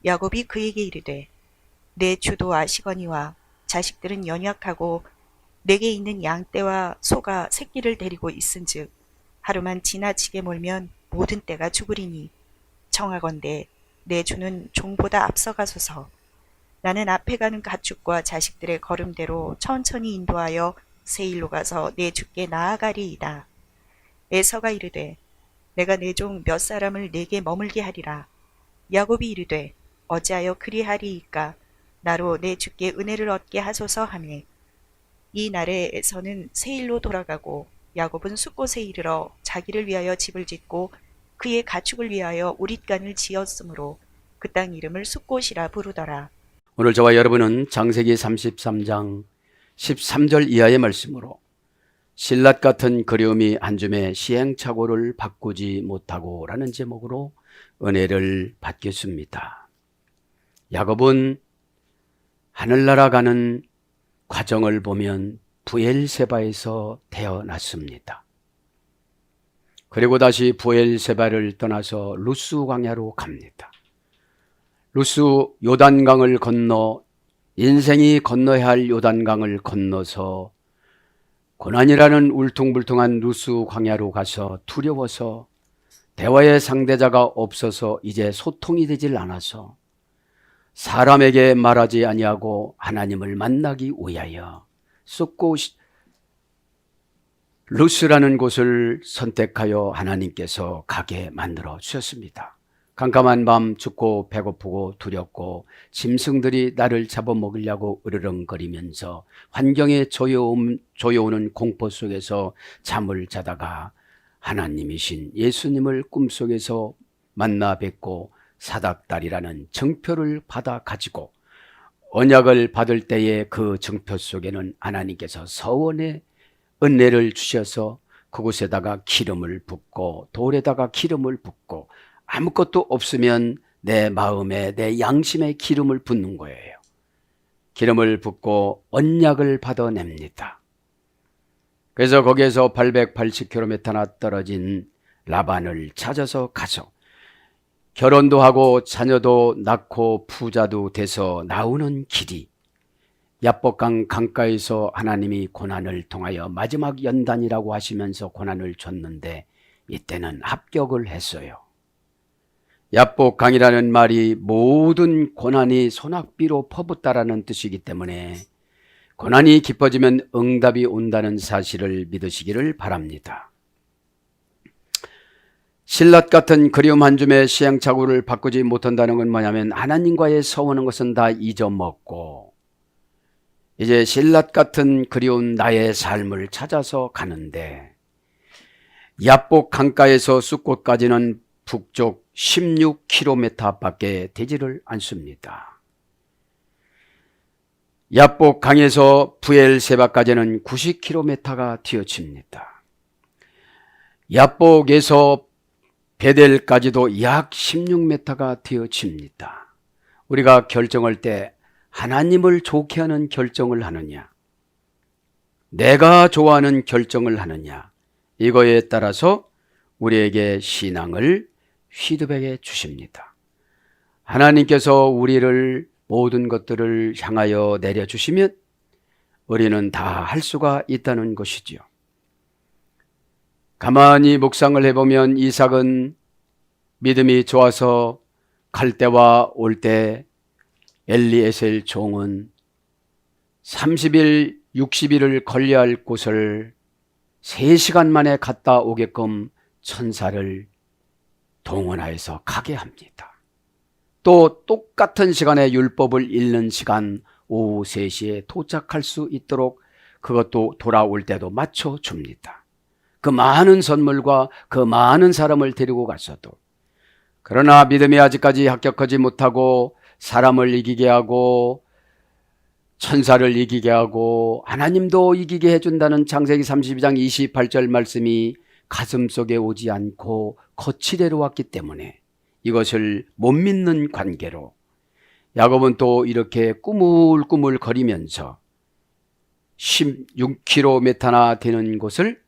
야곱이 그에게 이르되 내 주도 아시거니와 자식들은 연약하고 내게 있는 양떼와 소가 새끼를 데리고 있은즉 하루만 지나치게 몰면 모든 떼가 죽으리니 청하건대 내 주는 종보다 앞서가소서. 나는 앞에 가는 가축과 자식들의 걸음대로 천천히 인도하여 세일로 가서 내 주께 나아가리이다. 에서가 이르되 내가 내 종 몇 사람을 내게 머물게 하리라. 야곱이 이르되 어찌하여 그리하리이까. 나로 내 주께 은혜를 얻게 하소서 하매 이 날에 에서는 세일로 돌아가고 야곱은 숫곳에 이르러 자기를 위하여 집을 짓고 그의 가축을 위하여 우릿간을 지었으므로 그 땅 이름을 숫곳이라 부르더라. 오늘 저와 여러분은 창세기 33장 13절 이하의 말씀으로 신랏 같은 그리움이 한 줌의 시행착오를 바꾸지 못하고 라는 제목으로 은혜를 받겠습니다. 야곱은 하늘나라 가는 과정을 보면 브엘세바에서 태어났습니다. 그리고 다시 브엘세바를 떠나서 루스 광야로 갑니다. 루스 요단강을 건너 인생이 건너야 할 요단강을 건너서 고난이라는 울퉁불퉁한 루스 광야로 가서 두려워서 대화의 상대자가 없어서 이제 소통이 되질 않아서 사람에게 말하지 아니하고 하나님을 만나기 위하여 숫곳 루스라는 곳을 선택하여 하나님께서 가게 만들어 주셨습니다. 깜깜한 밤 춥고 배고프고 두렵고 짐승들이 나를 잡아먹으려고 으르렁거리면서 환경에 조여오는 공포 속에서 잠을 자다가 하나님이신 예수님을 꿈속에서 만나 뵙고 사닥다리라는 증표를 받아 가지고 언약을 받을 때에 그 증표 속에는 하나님께서 서원의 은혜를 주셔서 그곳에다가 기름을 붓고 돌에다가 기름을 붓고 아무것도 없으면 내 마음에 내 양심에 기름을 붓는 거예요. 기름을 붓고 언약을 받아냅니다. 그래서 거기에서 880km나 떨어진 라반을 찾아서 가서 결혼도 하고 자녀도 낳고 부자도 돼서 나오는 길이 야복강 강가에서 하나님이 고난을 통하여 마지막 연단이라고 하시면서 고난을 줬는데 이때는 합격을 했어요. 야복강이라는 말이 모든 고난이 소낙비로 퍼붓다라는 뜻이기 때문에 고난이 깊어지면 응답이 온다는 사실을 믿으시기를 바랍니다. 신랏 같은 그리움 한 줌의 시행착오를 바꾸지 못한다는 건 뭐냐면 하나님과의 서원한 것은 다 잊어먹고 이제 신랏 같은 그리운 나의 삶을 찾아서 가는데 야복 강가에서 숫곳까지는 북쪽 16km 밖에 되지를 않습니다. 야복 강에서 브엘세바까지는 90km가 되어집니다. 야복에서 베델까지도 약 16m가 되어집니다. 우리가 결정할 때 하나님을 좋게 하는 결정을 하느냐, 내가 좋아하는 결정을 하느냐, 이거에 따라서 우리에게 신앙을 피드백해 주십니다. 하나님께서 우리를 모든 것들을 향하여 내려주시면 우리는 다 할 수가 있다는 것이지요. 가만히 묵상을 해보면 이삭은 믿음이 좋아서 갈 때와 올 때 엘리에셀 종은 30일, 60일을 걸려야 할 곳을 3시간 만에 갔다 오게끔 천사를 동원하여서 가게 합니다. 또 똑같은 시간에 율법을 읽는 시간 오후 3시에 도착할 수 있도록 그것도 돌아올 때도 맞춰줍니다. 그 많은 선물과 그 많은 사람을 데리고 갔어도 그러나 믿음이 아직까지 합격하지 못하고 사람을 이기게 하고 천사를 이기게 하고 하나님도 이기게 해준다는 창세기 32장 28절 말씀이 가슴속에 오지 않고 거칠애로 왔기 때문에 이것을 못 믿는 관계로 야곱은 또 이렇게 꾸물꾸물 거리면서 16km나 되는 곳을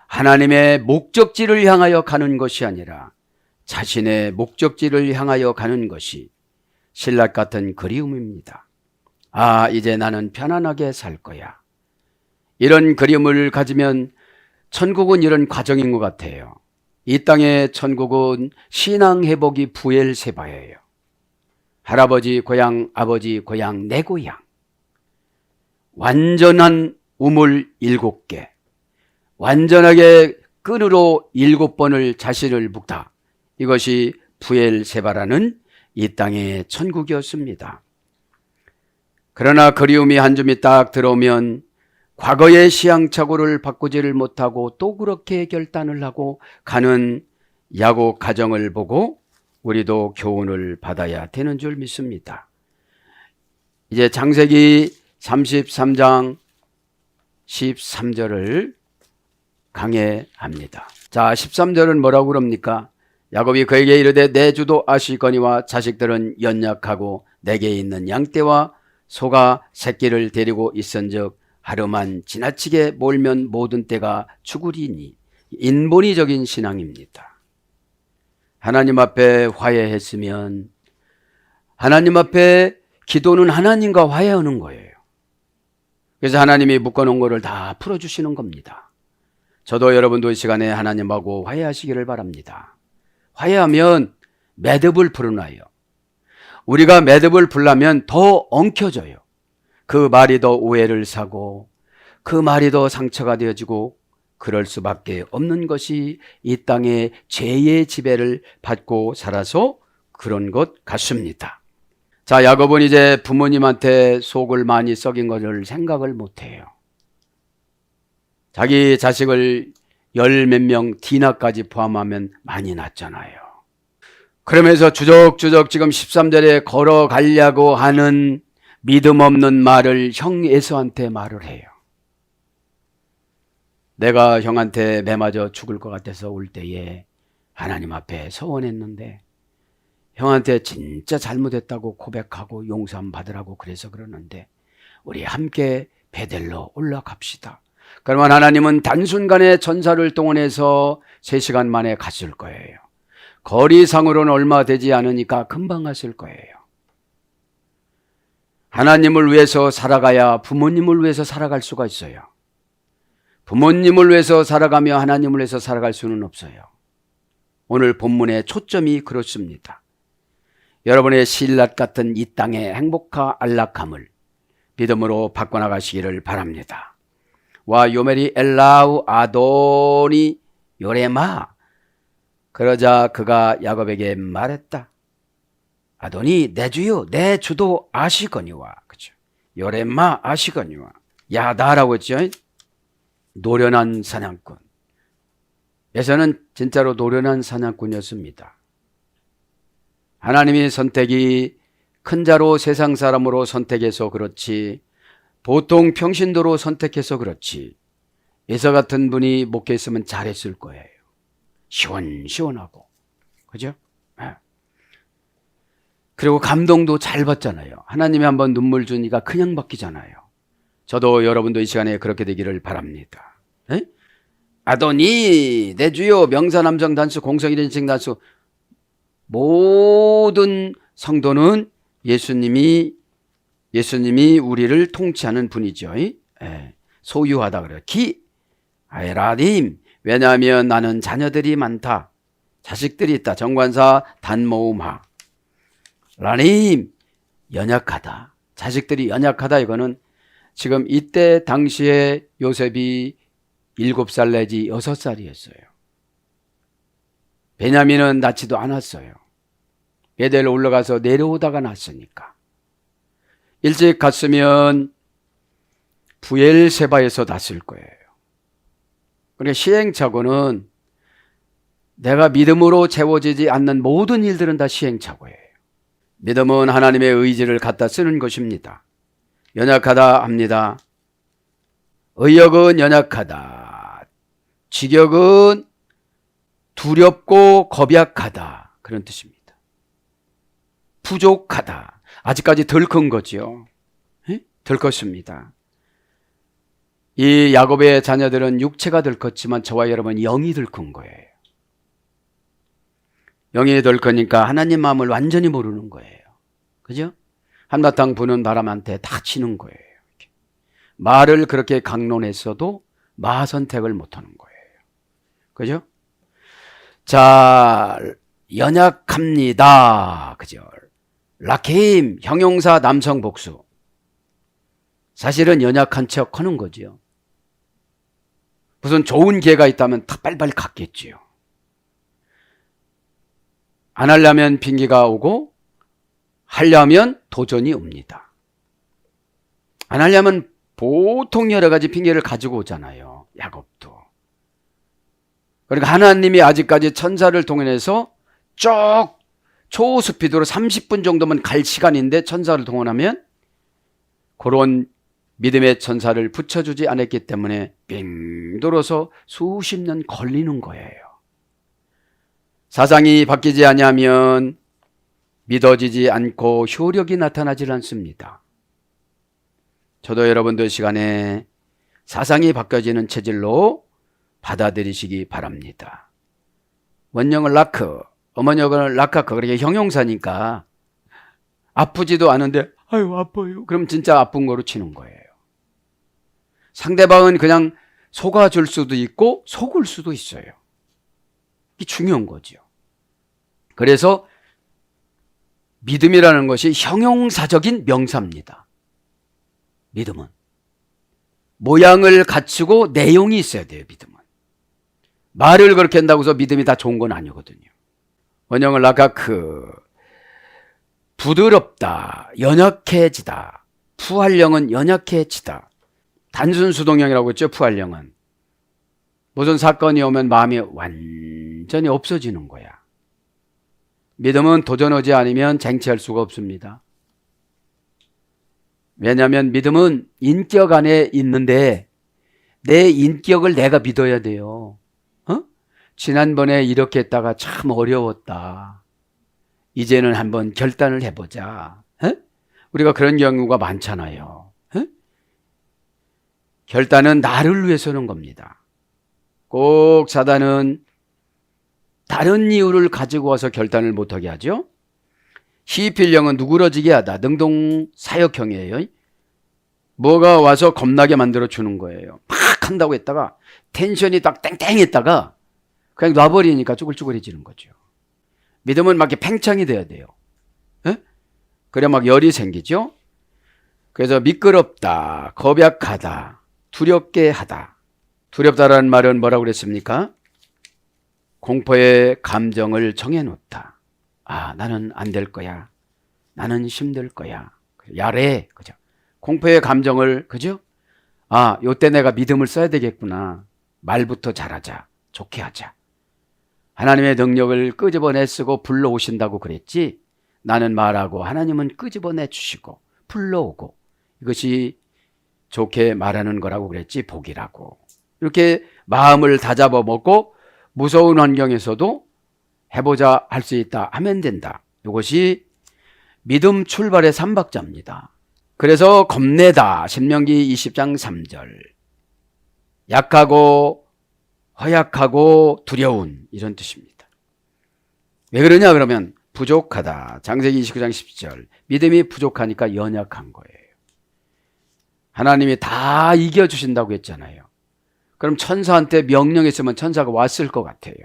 하나님의 목적지를 향하여 가는 것이 아니라 자신의 목적지를 향하여 가는 것이 신라 같은 그리움입니다. 아, 이제 나는 편안하게 살 거야. 이런 그림을 가지면 천국은 이런 과정인 것 같아요. 이 땅의 천국은 신앙 회복이 부엘세바예요. 할아버지 고향, 아버지 고향, 내 고향. 완전한 우물 7개. 완전하게 끈으로 7번을 자신을 묶다. 이것이 부엘세바라는 이 땅의 천국이었습니다. 그러나 그리움이 한 줌이 딱 들어오면 과거의 시행착오를 바꾸지를 못하고 또 그렇게 결단을 하고 가는 야곱 가정을 보고 우리도 교훈을 받아야 되는 줄 믿습니다. 이제 창세기 33장 13절을 강해합니다. 자, 13절은 뭐라고 그럽니까? 야곱이 그에게 이르되 내 주도 아시거니와 자식들은 연약하고 내게 있는 양떼와 소가 새끼를 데리고 있은즉 하루만 지나치게 몰면 모든 때가 죽으리니. 인본이적인 신앙입니다. 하나님 앞에 화해했으면 하나님 앞에 기도는 하나님과 화해하는 거예요. 그래서 하나님이 묶어놓은 거를 다 풀어주시는 겁니다. 저도 여러분도 이 시간에 하나님하고 화해하시기를 바랍니다. 화해하면 매듭을 풀어놔요. 우리가 매듭을 풀려면 더 엉켜져요. 그 말이 더 오해를 사고 그 말이 더 상처가 되어지고 그럴 수밖에 없는 것이 이 땅의 죄의 지배를 받고 살아서 그런 것 같습니다. 자, 야곱은 이제 부모님한테 속을 많이 썩인 것을 생각을 못해요. 자기 자식을 10몇 명 디나까지 포함하면 많이 낳잖아요. 그러면서 주적주적 지금 13절에 걸어가려고 하는 믿음 없는 말을 형 에서한테 말을 해요. 내가 형한테 매 맞아 죽을 것 같아서 올 때에 하나님 앞에 서원했는데 형한테 진짜 잘못했다고 고백하고 용서함 받으라고 그래서 그러는데 우리 함께 베델로 올라갑시다. 그러면 하나님은 단순간에 전사를 동원해서 3시간 만에 갔을 거예요. 거리상으로는 얼마 되지 않으니까 금방 갔을 거예요. 하나님을 위해서 살아가야 부모님을 위해서 살아갈 수가 있어요. 부모님을 위해서 살아가며 하나님을 위해서 살아갈 수는 없어요. 오늘 본문의 초점이 그렇습니다. 여러분의 신라 같은 이 땅의 행복과 안락함을 믿음으로 바꿔나가시기를 바랍니다. 와 요멜이 엘라우 아도니 요레마. 그러자 그가 야곱에게 말했다. 아도니 내 주요 내 주도 아시거니와. 그죠? 요레마 아시거니와. 야다라고 했죠. 노련한 사냥꾼. 에서는 진짜로 노련한 사냥꾼이었습니다. 하나님이 선택이 큰 자로 세상 사람으로 선택해서 그렇지 보통 평신도로 선택해서 그렇지 에서 같은 분이 목회했으면 잘했을 거예요. 시원시원하고. 그죠? 네. 그리고 감동도 잘 받잖아요. 하나님이 한번 눈물 주니까 그냥 바뀌잖아요. 저도 여러분도 이 시간에 그렇게 되기를 바랍니다. 네? 아도니 내 주요 명사남성 단수 공성일인칭 단수 모든 성도는 예수님이 우리를 통치하는 분이죠. 예. 소유하다 그래요. 기 아에라님 왜냐하면 나는 자녀들이 많다. 자식들이 있다. 정관사 단모음하 라님 연약하다. 자식들이 연약하다. 이거는 지금 이때 당시에 요셉이 7살 내지 6살이었어요. 베냐민은 낳지도 않았어요. 베델로 올라가서 내려오다가 낳았으니까. 일찍 갔으면 부엘세바에서 낳았을 거예요. 그러니까 시행착오는 내가 믿음으로 채워지지 않는 모든 일들은 다 시행착오예요. 믿음은 하나님의 의지를 갖다 쓰는 것입니다. 연약하다 합니다. 의욕은 연약하다. 직역은 두렵고 겁약하다. 그런 뜻입니다. 부족하다. 아직까지 덜 큰 거죠. 덜 컸습니다. 이 야곱의 자녀들은 육체가 덜 컸지만 저와 여러분은 영이 덜 큰 거예요. 영이 덜 크니까 하나님 마음을 완전히 모르는 거예요. 그죠? 한바탕 부는 바람한테 다 치는 거예요. 이렇게. 말을 그렇게 강론했어도 마 선택을 못하는 거예요. 그죠? 자, 연약합니다. 그죠? 라케임, 형용사 남성 복수. 사실은 연약한 척 하는 거지요. 무슨 좋은 기회가 있다면 다 빨리빨리 갔겠지요. 안 하려면 핑계가 오고 하려면 도전이 옵니다. 안 하려면 보통 여러 가지 핑계를 가지고 오잖아요. 야곱도. 그러니까 하나님이 아직까지 천사를 동원해서 쭉 초스피드로 30분 정도만 갈 시간인데 천사를 동원하면 그런 믿음의 천사를 붙여주지 않았기 때문에 빙 돌아서 수십 년 걸리는 거예요. 사상이 바뀌지 아니하면 믿어지지 않고 효력이 나타나질 않습니다. 저도 여러분들 시간에 사상이 바뀌어지는 체질로 받아들이시기 바랍니다. 원형은 라크, 어머니어는 라카크, 그렇게 형용사니까 아프지도 않은데 아유 아파요. 그럼 진짜 아픈 거로 치는 거예요. 상대방은 그냥 속아줄 수도 있고 속을 수도 있어요. 이게 중요한 거죠. 그래서 믿음이라는 것이 형용사적인 명사입니다. 믿음은 모양을 갖추고 내용이 있어야 돼요. 믿음은 말을 그렇게 한다고 해서 믿음이 다 좋은 건 아니거든요. 원형은 라카크, 부드럽다, 연약해지다. 푸활령은 연약해지다. 단순 수동형이라고 했죠. 푸활령은 무슨 사건이 오면 마음이 완전히 없어지는 거야. 믿음은 도전하지 않으면 쟁취할 수가 없습니다. 왜냐하면 믿음은 인격 안에 있는데 내 인격을 내가 믿어야 돼요. 지난번에 이렇게 했다가 참 어려웠다. 이제는 한번 결단을 해보자. 우리가 그런 경우가 많잖아요. 결단은 나를 위해서 하는 겁니다. 꼭 사단은 다른 이유를 가지고 와서 결단을 못하게 하죠. 히필령은 누그러지게 하다. 능동사역형이에요. 뭐가 와서 겁나게 만들어 주는 거예요. 팍 한다고 했다가 텐션이 딱 땡땡했다가 그냥 놔버리니까 쭈글쭈글해지는 거죠. 믿음은 막 이렇게 팽창이 돼야 돼요. 그래 막 열이 생기죠. 그래서 미끄럽다, 겁약하다, 두렵게 하다. 두렵다라는 말은 뭐라고 그랬습니까? 공포의 감정을 정해놓다. 아, 나는 안 될 거야. 나는 힘들 거야. 야래, 그죠? 공포의 감정을, 그죠? 아, 요때 내가 믿음을 써야 되겠구나. 말부터 잘하자. 좋게 하자. 하나님의 능력을 끄집어내 쓰고 불러오신다고 그랬지. 나는 말하고 하나님은 끄집어내 주시고 불러오고 이것이 좋게 말하는 거라고 그랬지. 복이라고. 이렇게 마음을 다잡아 먹고 무서운 환경에서도 해보자 할 수 있다 하면 된다. 이것이 믿음 출발의 3박자입니다. 그래서 겁내다. 신명기 20장 3절. 약하고 허약하고 두려운 이런 뜻입니다. 왜 그러냐 그러면 부족하다. 창세기 29장 10절. 믿음이 부족하니까 연약한 거예요. 하나님이 다 이겨주신다고 했잖아요. 그럼 천사한테 명령했으면 천사가 왔을 것 같아요.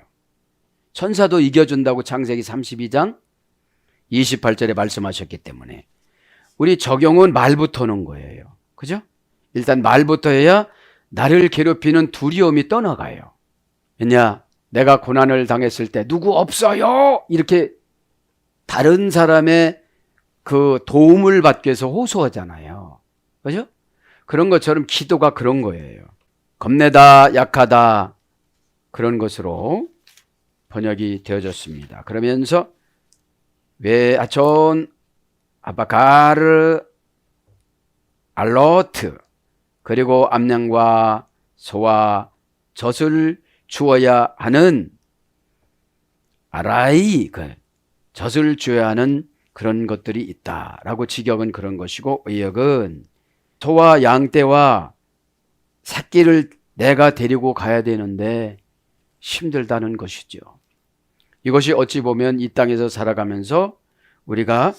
천사도 이겨준다고 창세기 32장 28절에 말씀하셨기 때문에 우리 적용은 말부터 하는 거예요. 그죠? 일단 말부터 해야 나를 괴롭히는 두려움이 떠나가요. 왜냐? 내가 고난을 당했을 때 누구 없어요? 이렇게 다른 사람의 그 도움을 받기 위해서 호소하잖아요. 그죠? 그런 것처럼 기도가 그런 거예요. 겁내다, 약하다 그런 것으로 번역이 되어졌습니다. 그러면서 왜 아촌 아바카르 알로트 그리고 암양과 소와 젖을 주어야 하는 아라이 젖을 주어야 하는 그런 것들이 있다라고 직역은 그런 것이고 의역은 소와 양떼와 새끼를 내가 데리고 가야 되는데 힘들다는 것이죠. 이것이 어찌 보면 이 땅에서 살아가면서 우리가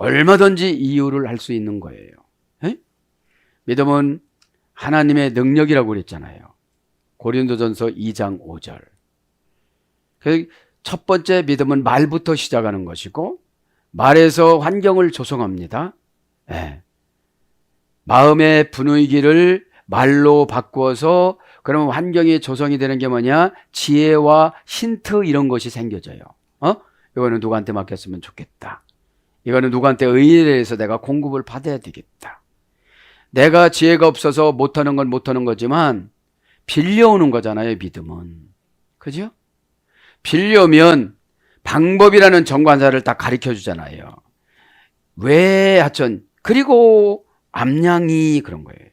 얼마든지 이유를 할 수 있는 거예요. 에? 믿음은 하나님의 능력이라고 그랬잖아요. 고린도전서 2장 5절. 첫 번째 믿음은 말부터 시작하는 것이고 말에서 환경을 조성합니다. 예. 마음의 분위기를 말로 바꾸어서 그러면 환경이 조성이 되는 게 뭐냐? 지혜와 힌트 이런 것이 생겨져요. 이거는 누구한테 맡겼으면 좋겠다. 이거는 누구한테 의뢰해서 내가 공급을 받아야 되겠다. 내가 지혜가 없어서 못하는 건 못하는 거지만 빌려오는 거잖아요, 믿음은. 그죠? 빌려오면 방법이라는 정관사를 딱 가르쳐 주잖아요. 왜 하천 그리고 암량이 그런 거예요.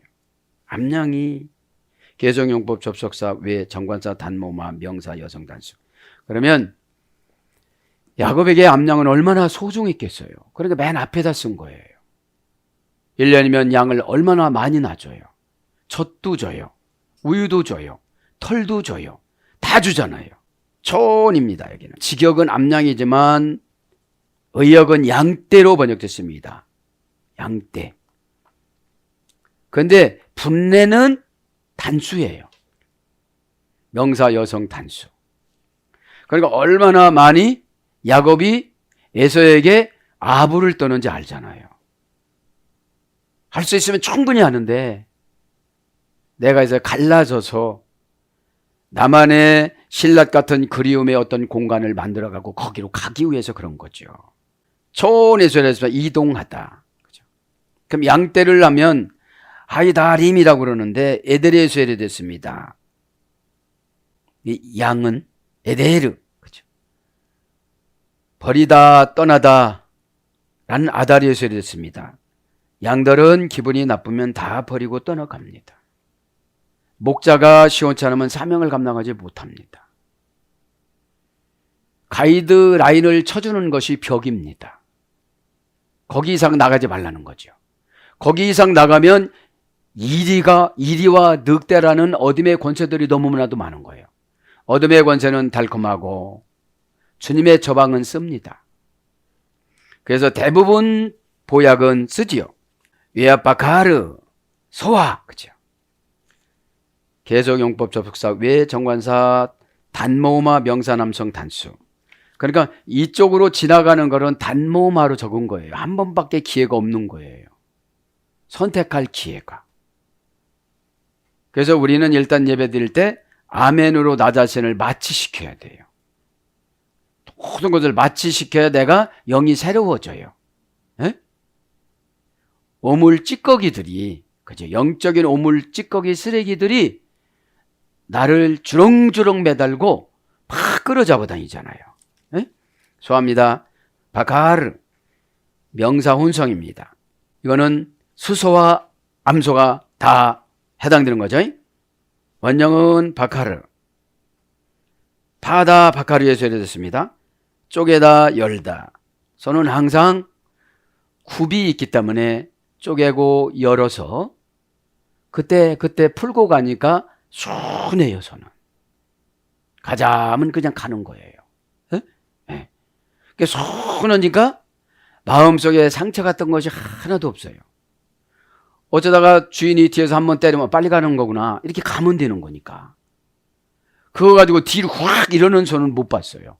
암량이 개정용법 접속사 왜 정관사 단모마 명사 여성 단수. 그러면 야곱에게 암양은 얼마나 소중했겠어요. 그러니까 맨 앞에다 쓴 거예요. 1년이면 양을 얼마나 많이 놔줘요. 젖도 줘요. 우유도 줘요. 털도 줘요. 다 주잖아요. 초원입니다. 여기는 직역은 암양이지만 의역은 양떼로 번역됐습니다. 양떼. 그런데 분례는 단수예요. 명사 여성 단수. 그러니까 얼마나 많이 야곱이 에서에게 아부를 떠는지 알잖아요. 할 수 있으면 충분히 하는데 내가 이제 갈라져서 나만의 신라 같은 그리움의 어떤 공간을 만들어가고 거기로 가기 위해서 그런 거죠. 초원에서 이동하다. 그죠? 그럼 양떼를 하면 하이다림이라고 그러는데 에데르에서 됐습니다. 이 양은 에데르. 그죠? 버리다 떠나다 라는 아다리에서 됐습니다. 양들은 기분이 나쁘면 다 버리고 떠나갑니다. 목자가 시원치 않으면 사명을 감당하지 못합니다. 가이드라인을 쳐주는 것이 벽입니다. 거기 이상 나가지 말라는 거죠. 거기 이상 나가면 이리와 늑대라는 어둠의 권세들이 너무나도 많은 거예요. 어둠의 권세는 달콤하고 주님의 처방은 씁니다. 그래서 대부분 보약은 쓰지요. 위아빠카르 소화. 그죠? 개성용법 접속사 외 정관사 단모마 명사 남성 단수. 그러니까 이쪽으로 지나가는 거는 단모마로 적은 거예요. 한 번밖에 기회가 없는 거예요. 선택할 기회가. 그래서 우리는 일단 예배 드릴 때 아멘으로 나 자신을 마취시켜야 돼요. 모든 것을 마취시켜야 내가 영이 새로워져요. 에? 오물 찌꺼기들이, 그죠? 영적인 오물 찌꺼기 쓰레기들이 나를 주렁주렁 매달고 막 끌어잡아 다니잖아요. 에? 소합니다. 바카르 명사 혼성입니다. 이거는 수소와 암소가 다 해당되는 거죠. 원형은 바카르. 파다 바카르에서 해됐습니다. 쪼개다 열다. 손은 항상 굽이 있기 때문에 쪼개고 열어서 그때 풀고 가니까 순해요. 손은 가자면 그냥 가는 거예요. 네. 순하니까 마음속에 상처 같은 것이 하나도 없어요. 어쩌다가 주인이 뒤에서 한번 때리면 빨리 가는 거구나 이렇게 가면 되는 거니까. 그거 가지고 뒤로 확 이러는 손은 못 봤어요.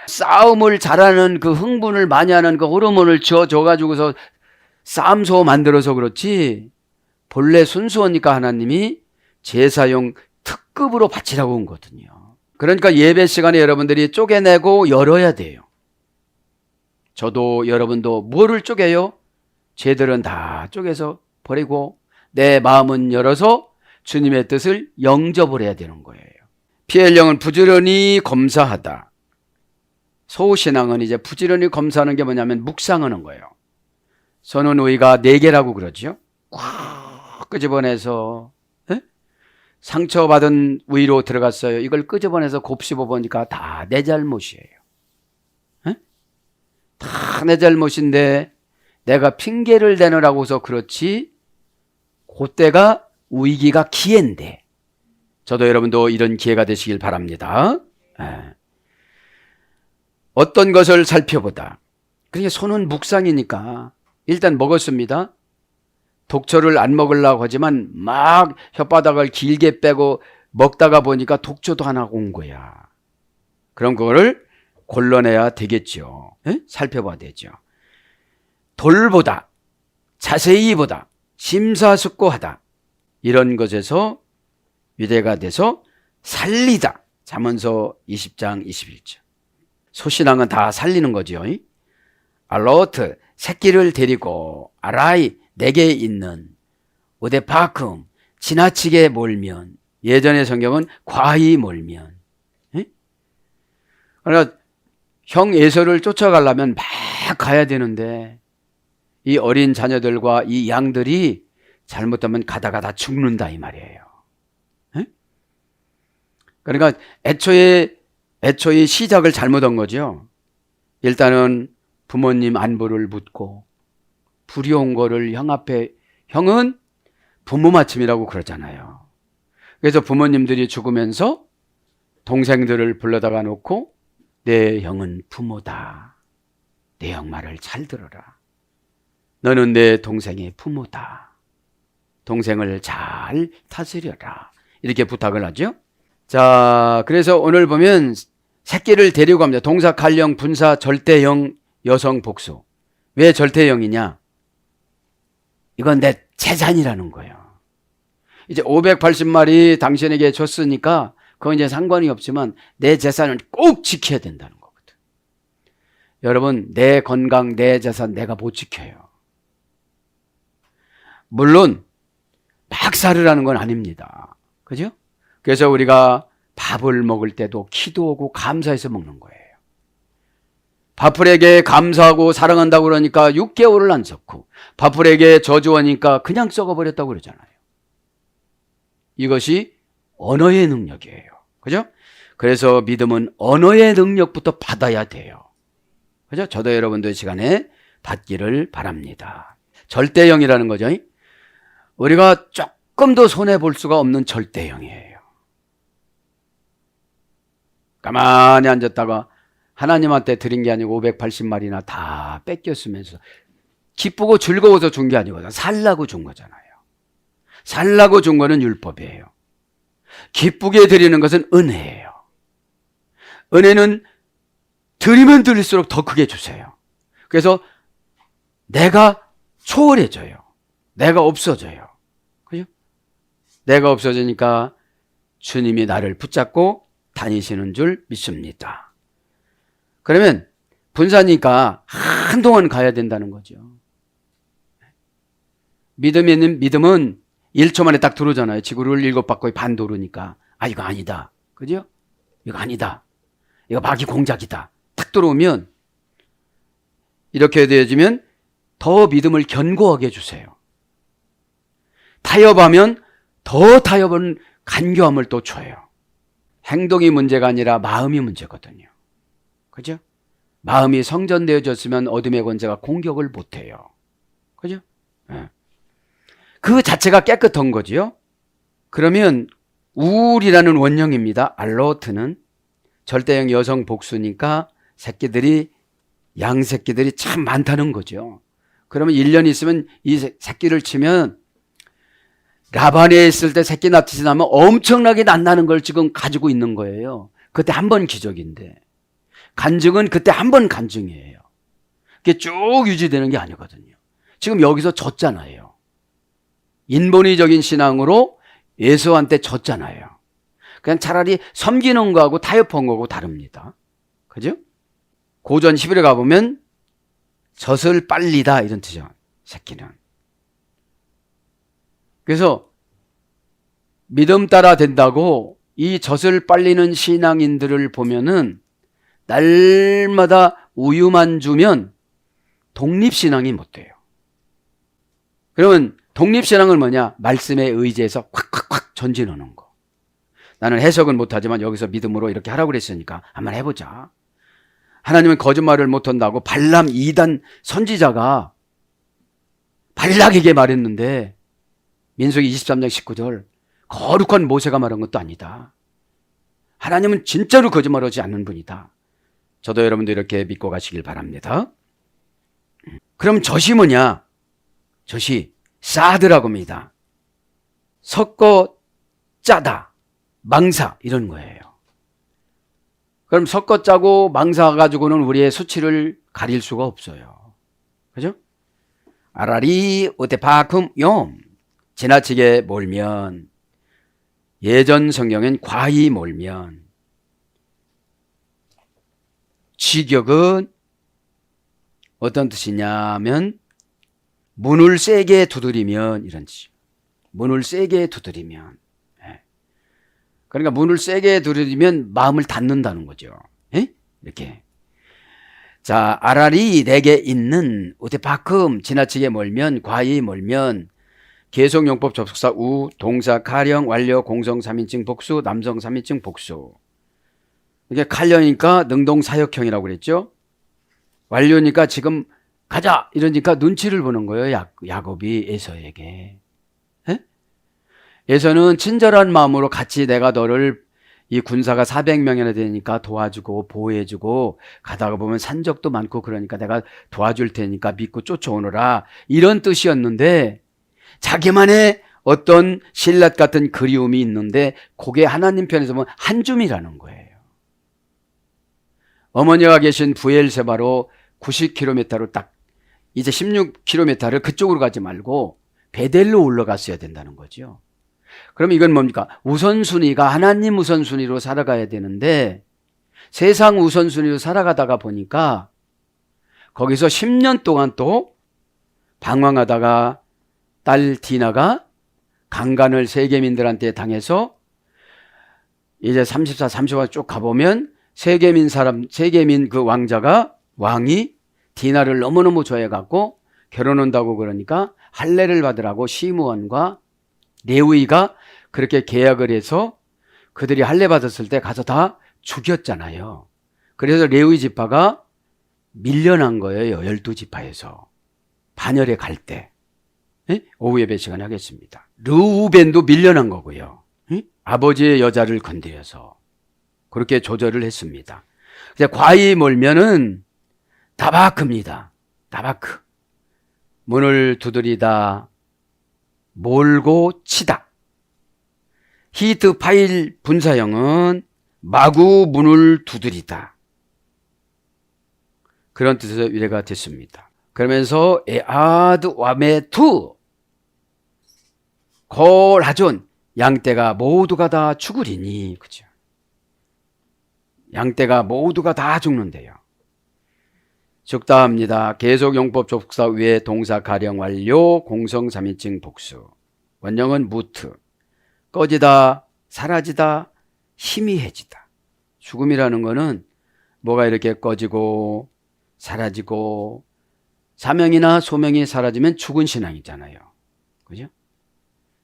싸움을 잘하는 그 흥분을 많이 하는 그 호르몬을 줘가지고서 싸움소 만들어서 그렇지 본래 순수하니까 하나님이 제사용 특급으로 바치라고 온 거거든요. 그러니까 예배 시간에 여러분들이 쪼개내고 열어야 돼요. 저도 여러분도 뭐를 쪼개요? 죄들은 다 쪼개서 버리고 내 마음은 열어서 주님의 뜻을 영접을 해야 되는 거예요. 피헬령은 부지런히 검사하다. 소신앙은 이제 부지런히 검사하는 게 뭐냐면 묵상하는 거예요. 선언의가 4개라고 그러죠. 꽉 끄집어내서 상처받은 위로 들어갔어요. 이걸 끄집어내서 곱씹어 보니까 다 내 잘못이에요. 다 내 잘못인데 내가 핑계를 대느라고서 그렇지 그때가 위기가 기회인데 저도 여러분도 이런 기회가 되시길 바랍니다. 어떤 것을 살펴보다. 그러니까 손은 묵상이니까 일단 먹었습니다. 독초를 안 먹으려고 하지만 막 혓바닥을 길게 빼고 먹다가 보니까 독초도 하나 온 거야. 그럼 그거를 골라내야 되겠죠. 에? 살펴봐야 되죠. 돌보다, 자세히 보다, 심사숙고하다. 이런 것에서 유대가 돼서 살리다. 잠언서 20장 21절. 소신앙은 다 살리는 거죠. 알로트, 새끼를 데리고 아라이, 내게 있는 우데파큼, 지나치게 몰면. 예전의 성경은 과히 몰면. 그러니까 형 에서를 쫓아가려면 막 가야 되는데 이 어린 자녀들과 이 양들이 잘못하면 가다가 다 죽는다 이 말이에요. 그러니까 애초에 시작을 잘못한 거죠. 일단은 부모님 안부를 묻고 불이 온 거를 형 앞에, 형은 부모 맞춤이라고 그러잖아요. 그래서 부모님들이 죽으면서 동생들을 불러다가 놓고 내 형은 부모다. 내 형 말을 잘 들어라. 너는 내 동생의 부모다. 동생을 잘 다스려라. 이렇게 부탁을 하죠. 자, 그래서 오늘 보면 새끼를 데리고 갑니다. 동사, 갈령, 분사, 절대형, 여성, 복수. 왜 절대형이냐? 이건 내 재산이라는 거예요. 이제 580마리 당신에게 줬으니까 그건 이제 상관이 없지만 내 재산을 꼭 지켜야 된다는 거거든. 여러분, 내 건강, 내 재산 내가 못 지켜요. 물론 막 살으라는 건 아닙니다. 그죠? 그래서 우리가 밥을 먹을 때도 기도하고 감사해서 먹는 거예요. 바풀에게 감사하고 사랑한다고 그러니까 6개월을 안 썩고, 바풀에게 저주하니까 그냥 썩어버렸다고 그러잖아요. 이것이 언어의 능력이에요. 그죠? 그래서 믿음은 언어의 능력부터 받아야 돼요. 그죠? 저도 여러분들 시간에 받기를 바랍니다. 절대형이라는 거죠. 우리가 조금도 손해볼 수가 없는 절대형이에요. 가만히 앉았다가 하나님한테 드린 게 아니고 580마리나 다 뺏겼으면서 기쁘고 즐거워서 준 게 아니거든. 살라고 준 거잖아요. 살라고 준 거는 율법이에요. 기쁘게 드리는 것은 은혜예요. 은혜는 드리면 드릴수록 더 크게 주세요. 그래서 내가 초월해져요. 내가 없어져요. 그죠? 내가 없어지니까 주님이 나를 붙잡고 다니시는 줄 믿습니다. 그러면 분사니까 한동안 가야 된다는 거죠. 믿음은 1초 만에 딱 들어오잖아요. 지구를 7바퀴 반 도르니까. 아, 이거 아니다. 그죠? 이거 아니다. 이거 마귀 공작이다. 딱 들어오면 이렇게 되어지면 더 믿음을 견고하게 해주세요. 타협하면 더 타협은 간교함을 또 줘요. 행동이 문제가 아니라 마음이 문제거든요. 그죠? 마음이 성전되어졌으면 어둠의 권세가 공격을 못해요. 그죠? 네. 그 자체가 깨끗한 거지요. 그러면 우울이라는 원형입니다. 알로트는 절대형 여성 복수니까 새끼들이, 양새끼들이 참 많다는 거죠. 그러면 1년 있으면 이 새끼를 치면 라반에 있을 때 새끼 납치지 나면 엄청나게 낫나는 걸 지금 가지고 있는 거예요. 그때 한 번 기적인데, 간증은 그때 한 번 간증이에요. 그게 쭉 유지되는 게 아니거든요. 지금 여기서 졌잖아요. 인본의적인 신앙으로 예수한테 졌잖아요. 그냥 차라리 섬기는 거하고 타협한 거하고 다릅니다. 그죠? 고전 11에 가보면 젖을 빨리다 이런 뜻이죠. 새끼는. 그래서 믿음 따라 된다고 이 젖을 빨리는 신앙인들을 보면은 날마다 우유만 주면 독립신앙이 못 돼요. 그러면 독립신앙은 뭐냐? 말씀에 의지해서 콱콱콱 전진하는 거. 나는 해석은 못하지만 여기서 믿음으로 이렇게 하라고 그랬으니까 한번 해보자. 하나님은 거짓말을 못한다고 발람 2단 선지자가 발락에게 말했는데, 민수기 23장 19절, 거룩한 모세가 말한 것도 아니다. 하나님은 진짜로 거짓말하지 않는 분이다. 저도 여러분도 이렇게 믿고 가시길 바랍니다. 그럼 젖이 뭐냐? 젖이 싸드라고 합니다. 섞어 짜다, 망사 이런 거예요. 그럼 섞어 짜고 망사 가지고는 우리의 수치를 가릴 수가 없어요. 그죠? 아라리 오테파쿰 욤, 지나치게 몰면, 예전 성경엔 과히 몰면, 취격은 어떤 뜻이냐면 문을 세게 두드리면 이런 뜻이에요. 문을 세게 두드리면. 그러니까 문을 세게 두드리면 마음을 닫는다는 거죠. 이렇게. 자, 아라리 내게 있는 우테파쿰, 지나치게 몰면, 과히 몰면, 계속용법 접속사 우, 동사 가령, 완료, 공성 3인칭 복수, 남성 3인칭 복수. 이게 가령이니까 능동사역형이라고 그랬죠. 완료니까 지금 가자 이러니까 눈치를 보는 거예요. 야곱이 에서에게. 에서는 친절한 마음으로 같이 내가 너를, 이 군사가 400명이나 되니까 도와주고 보호해주고, 가다가 보면 산적도 많고 그러니까 내가 도와줄 테니까 믿고 쫓아오너라, 이런 뜻이었는데 자기만의 어떤 신랏 같은 그리움이 있는데 그게 하나님 편에서 보면 한 줌이라는 거예요. 어머니가 계신 부엘세바로 90km로 딱 이제 16km를 그쪽으로 가지 말고 베델로 올라갔어야 된다는 거죠. 그럼 이건 뭡니까? 우선순위가 하나님 우선순위로 살아가야 되는데 세상 우선순위로 살아가다가 보니까 거기서 10년 동안 또 방황하다가 딸 디나가 강간을 세계민들한테 당해서 이제 34, 35 쭉 가보면 세계민 그 왕이 디나를 너무너무 좋아해갖고 결혼한다고 그러니까 할례를 받으라고 시므온과 레위가 그렇게 계약을 해서 그들이 할례 받았을 때 가서 다 죽였잖아요. 그래서 레위 지파가 밀려난 거예요. 12지파에서. 반열에 갈 때. 오후 예배 시간에 하겠습니다. 르우벤도 밀려난 거고요. 아버지의 여자를 건드려서 그렇게 조절을 했습니다. 이제 과히 몰면은 다바크입니다. 다바크. 문을 두드리다, 몰고 치다. 히트 파일 분사형은 마구 문을 두드리다. 그런 뜻에서 유래가 됐습니다. 그러면서 에아드 와메투 콜하존, 양떼가 모두가 다 죽으리니. 그죠? 양떼가 모두가 다 죽는데요. 죽다 합니다. 계속 용법 접속사 위에 동사 가령 완료, 공성 3인칭 복수. 원형은 무트. 꺼지다, 사라지다, 희미해지다. 죽음이라는 거는 뭐가 이렇게 꺼지고 사라지고, 사명이나 소명이 사라지면 죽은 신앙이잖아요. 그죠?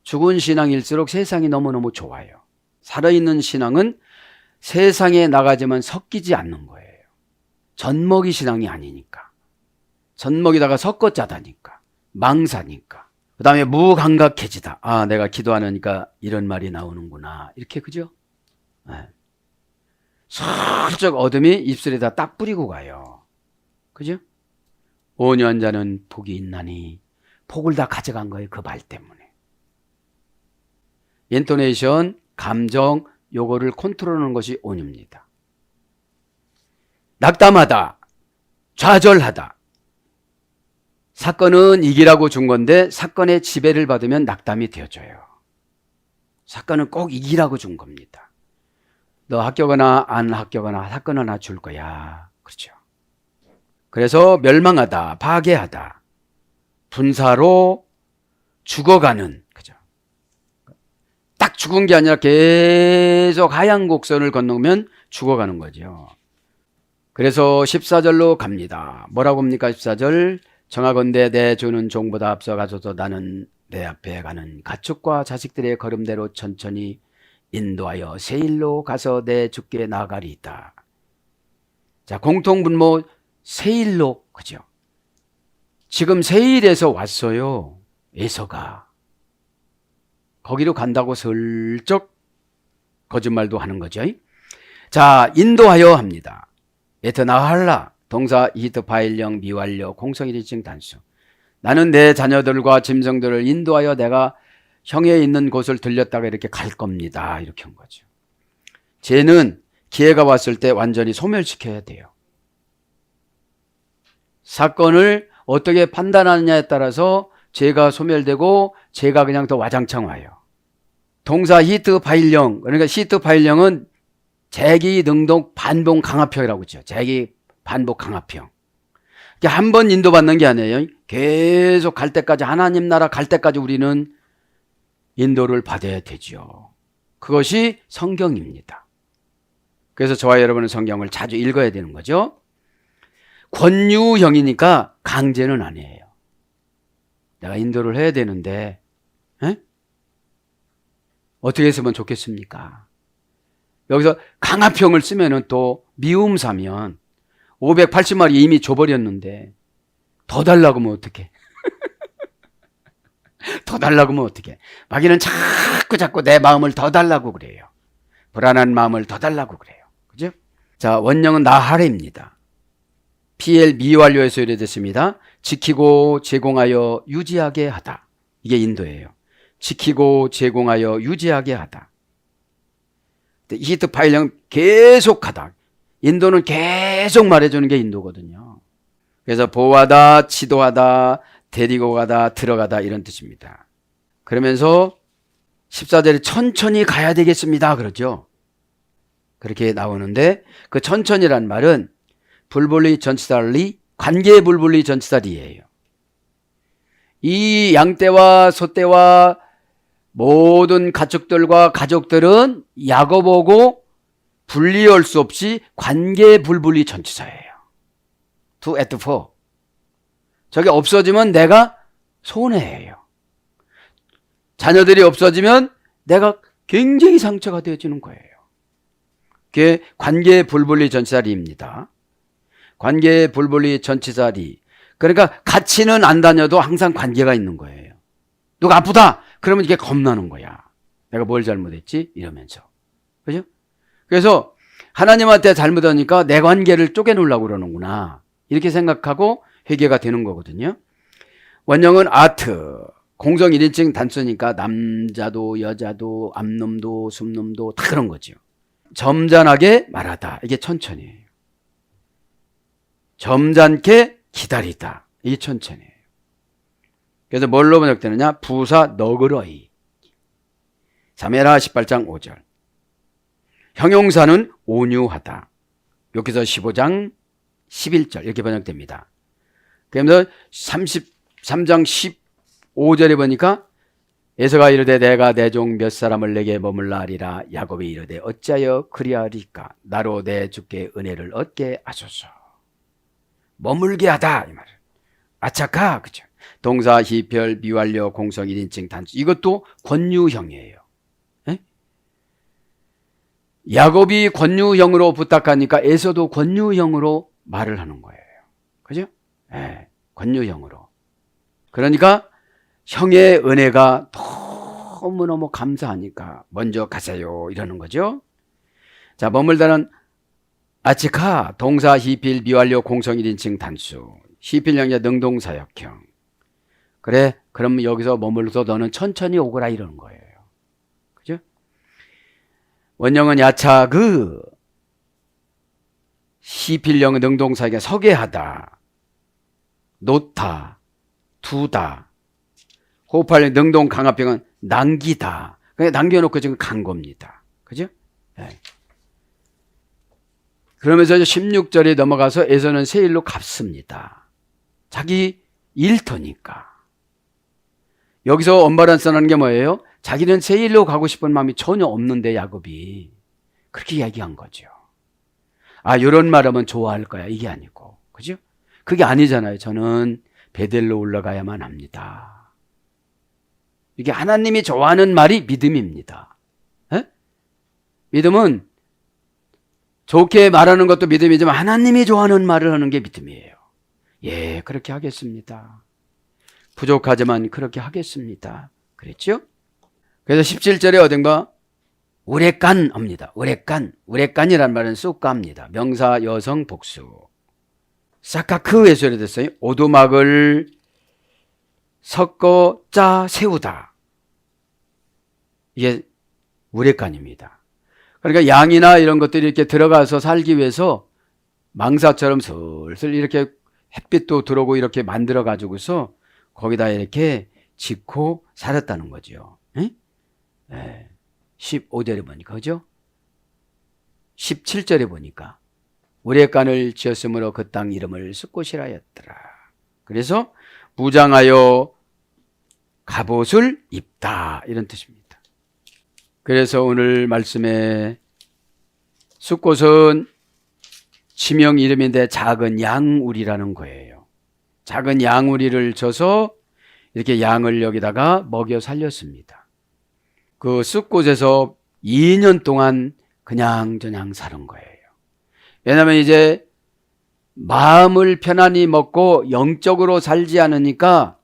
죽은 신앙일수록 세상이 너무너무 좋아요. 살아있는 신앙은 세상에 나가지만 섞이지 않는 거예요. 젖먹이 신앙이 아니니까. 젖먹이다가 섞어 짜다니까. 망사니까. 그 다음에 무감각해지다. 아, 내가 기도하니까 이런 말이 나오는구나. 이렇게, 그죠? 네. 슬쩍 어둠이 입술에다 딱 뿌리고 가요. 그죠? 온유한 복이 있나니. 복을 다 가져간 거예요. 그 말 때문에. 인토네이션, 감정, 요거를 컨트롤하는 것이 온유입니다. 낙담하다, 좌절하다. 사건은 이기라고 준 건데 사건의 지배를 받으면 낙담이 되어져요. 사건은 꼭 이기라고 준 겁니다. 너 합격하나 안 합격하나 사건 하나 줄 거야. 그렇죠. 그래서 멸망하다, 파괴하다, 분사로 죽어가는, 그죠? 딱 죽은 게 아니라 계속 하얀 곡선을 건너면 죽어가는 거죠. 그래서 14절로 갑니다. 뭐라고 합니까? 14절. 정하건대 내 주는 종보다 앞서가서도 나는 내 앞에 가는 가축과 자식들의 걸음대로 천천히 인도하여 세일로 가서 내 주께 나아가리이다. 자, 공통분모 세일로, 그죠? 지금 세일에서 왔어요. 에서가. 거기로 간다고 슬쩍 거짓말도 하는 거죠. 자, 인도하여 합니다. 에트나할라 동사 히트 파일령 미완료 공성일인칭 단수. 나는 내 자녀들과 짐승들을 인도하여 내가 형에 있는 곳을 들렸다가 이렇게 갈 겁니다. 이렇게 한 거죠. 죄는 기회가 왔을 때 완전히 소멸시켜야 돼요. 사건을 어떻게 판단하느냐에 따라서 죄가 소멸되고 죄가 그냥 더 와장창 와요. 동사 히트 파일령, 그러니까 히트 파일령은 재기 능동 반복 강화평이라고 그러죠. 재기 반복 강화평. 한 번 인도받는 게 아니에요. 계속 갈 때까지, 하나님 나라 갈 때까지 우리는 인도를 받아야 되죠. 그것이 성경입니다. 그래서 저와 여러분은 성경을 자주 읽어야 되는 거죠. 권유형이니까 강제는 아니에요. 내가 인도를 해야 되는데 어떻게 했으면 좋겠습니까? 여기서 강화평을 쓰면은 또 미움 사면 580마리 이미 줘버렸는데 더 달라고 하면 어떡해? 더 달라고 하면 어떡해? 마귀는 자꾸 내 마음을 더 달라고 그래요. 불안한 마음을 더 달라고 그래요. 그죠? 자, 원형은 나하레입니다. PL 미완료에서 유래됐습니다. 지키고 제공하여 유지하게 하다. 이게 인도예요. 지키고 제공하여 유지하게 하다. 히트 파일령 계속 하다. 인도는 계속 말해주는 게 인도거든요. 그래서 보호하다, 지도하다, 데리고 가다, 들어가다 이런 뜻입니다. 그러면서 14절에 천천히 가야 되겠습니다. 그러죠. 그렇게 나오는데 그 천천히란 말은 불분리 전치사리, 관계 불분리 전치사리예요. 이 양떼와 소떼와 모든 가축들과 가족들은 야곱하고 분리할 수 없이 관계 불분리 전치사예요. to at for. 저게 없어지면 내가 손해예요. 자녀들이 없어지면 내가 굉장히 상처가 되어지는 거예요. 그게 관계 불분리 전치사리입니다. 관계 불분리 전치사리. 그러니까 같이는 안 다녀도 항상 관계가 있는 거예요. 누가 아프다 그러면 이게 겁나는 거야. 내가 뭘 잘못했지 이러면서. 그죠? 그래서 하나님한테 잘못하니까 내 관계를 쪼개놓으려고 그러는구나 이렇게 생각하고 회개가 되는 거거든요. 원형은 아트, 공성 1인칭 단수니까 남자도 여자도 암놈도 숨놈도 다 그런 거죠. 점잖하게 말하다, 이게 천천히예요. 점잖게 기다리다, 이게 천천히예요. 그래서 뭘로 번역되느냐? 부사 너그러이. 사무엘하 18장 5절. 형용사는 온유하다. 여기서 15장 11절 이렇게 번역됩니다. 그러면서 33장 15절에 보니까 에서가 이르되 내가 내 종 몇 사람을 내게 머물라 하리라. 야곱이 이르되 어찌하여 그리하리까? 나로 내 주께 은혜를 얻게 하소서. 머물게 하다 이 말을. 아차카, 그죠? 동사 히별 미완료 공성 1인칭 단수. 이것도 권유형이에요. 에? 야곱이 권유형으로 부탁하니까 에서도 권유형으로 말을 하는 거예요. 그죠? 예, 권유형으로. 그러니까 형의 은혜가 너무너무 감사하니까 먼저 가세요 이러는 거죠. 자, 머물다는 아치카 동사 히필 미완료 공성 1인칭 단수. 히필형의 능동사역형. 그래, 그럼 여기서 머물러서 너는 천천히 오거라 이러는 거예요. 그죠? 원형은 야차그, 히필형의 능동사역에 서게 하다, 놓다, 두다. 호흡할 능동 강압형은 남기다. 그냥 남겨놓고 지금 간 겁니다. 그죠? 네. 그러면서 16절에 넘어가서 에서는 새 일로 갚습니다. 자기 일터니까. 여기서 언밸런스라는 게 뭐예요? 자기는 새 일로 가고 싶은 마음이 전혀 없는데 야곱이 그렇게 이야기한 거죠. 아, 이런 말하면 좋아할 거야 이게 아니고, 그죠? 그게 아니잖아요. 저는 베델로 올라가야만 합니다. 이게 하나님이 좋아하는 말이 믿음입니다. 에? 믿음은 좋게 말하는 것도 믿음이지만 하나님이 좋아하는 말을 하는 게 믿음이에요. 예, 그렇게 하겠습니다. 부족하지만 그렇게 하겠습니다. 그랬죠? 그래서 17절에 어딘가 우레깐입니다. 우레깐이란 말은 쑥가입니다. 명사 여성 복수. 사카크 외소리 됐어요. 오두막을 섞어 짜 세우다. 이게 우레깐입니다. 그러니까 양이나 이런 것들이 이렇게 들어가서 살기 위해서 망사처럼 슬슬 이렇게 햇빛도 들어오고 이렇게 만들어 가지고서 거기다 이렇게 짓고 살았다는 거죠. 15절에 보니까, 그죠? 17절에 보니까 우레간을 지었으므로 그 땅 이름을 숫곳이라 하였더라. 그래서 무장하여 갑옷을 입다, 이런 뜻입니다. 그래서 오늘 말씀에 숫곳은 지명 이름인데 작은 양우리라는 거예요. 작은 양우리를 져서 이렇게 양을 여기다가 먹여 살렸습니다. 그 숫곳에서 2년 동안 그냥저냥 사는 거예요. 왜냐하면 이제 마음을 편안히 먹고 영적으로 살지 않으니까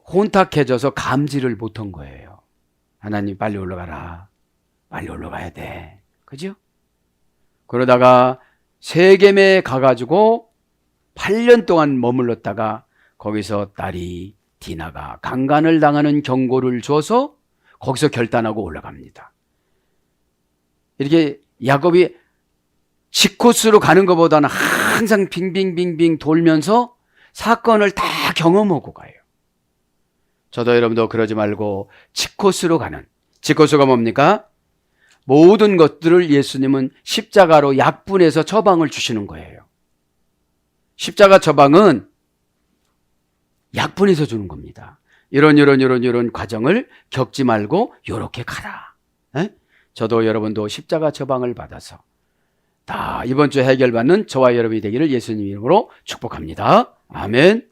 혼탁해져서 감지를 못한 거예요. 하나님 빨리 올라가라. 빨리 올라가야 돼. 그죠? 그러다가 세겜에 가가지고 8년 동안 머물렀다가 거기서 딸이 디나가 강간을 당하는 경고를 줘서 거기서 결단하고 올라갑니다. 이렇게 야곱이 지코스로 가는 것보다는 항상 빙빙빙빙 돌면서 사건을 다 경험하고 가요. 저도 여러분도 그러지 말고 지코스로 가는, 지코스가 뭡니까? 모든 것들을 예수님은 십자가로 약분해서 처방을 주시는 거예요. 십자가 처방은 약분해서 주는 겁니다. 이런 과정을 겪지 말고 요렇게 가라. 에? 저도 여러분도 십자가 처방을 받아서 다 이번 주 해결받는 저와 여러분이 되기를 예수님 이름으로 축복합니다. 아멘.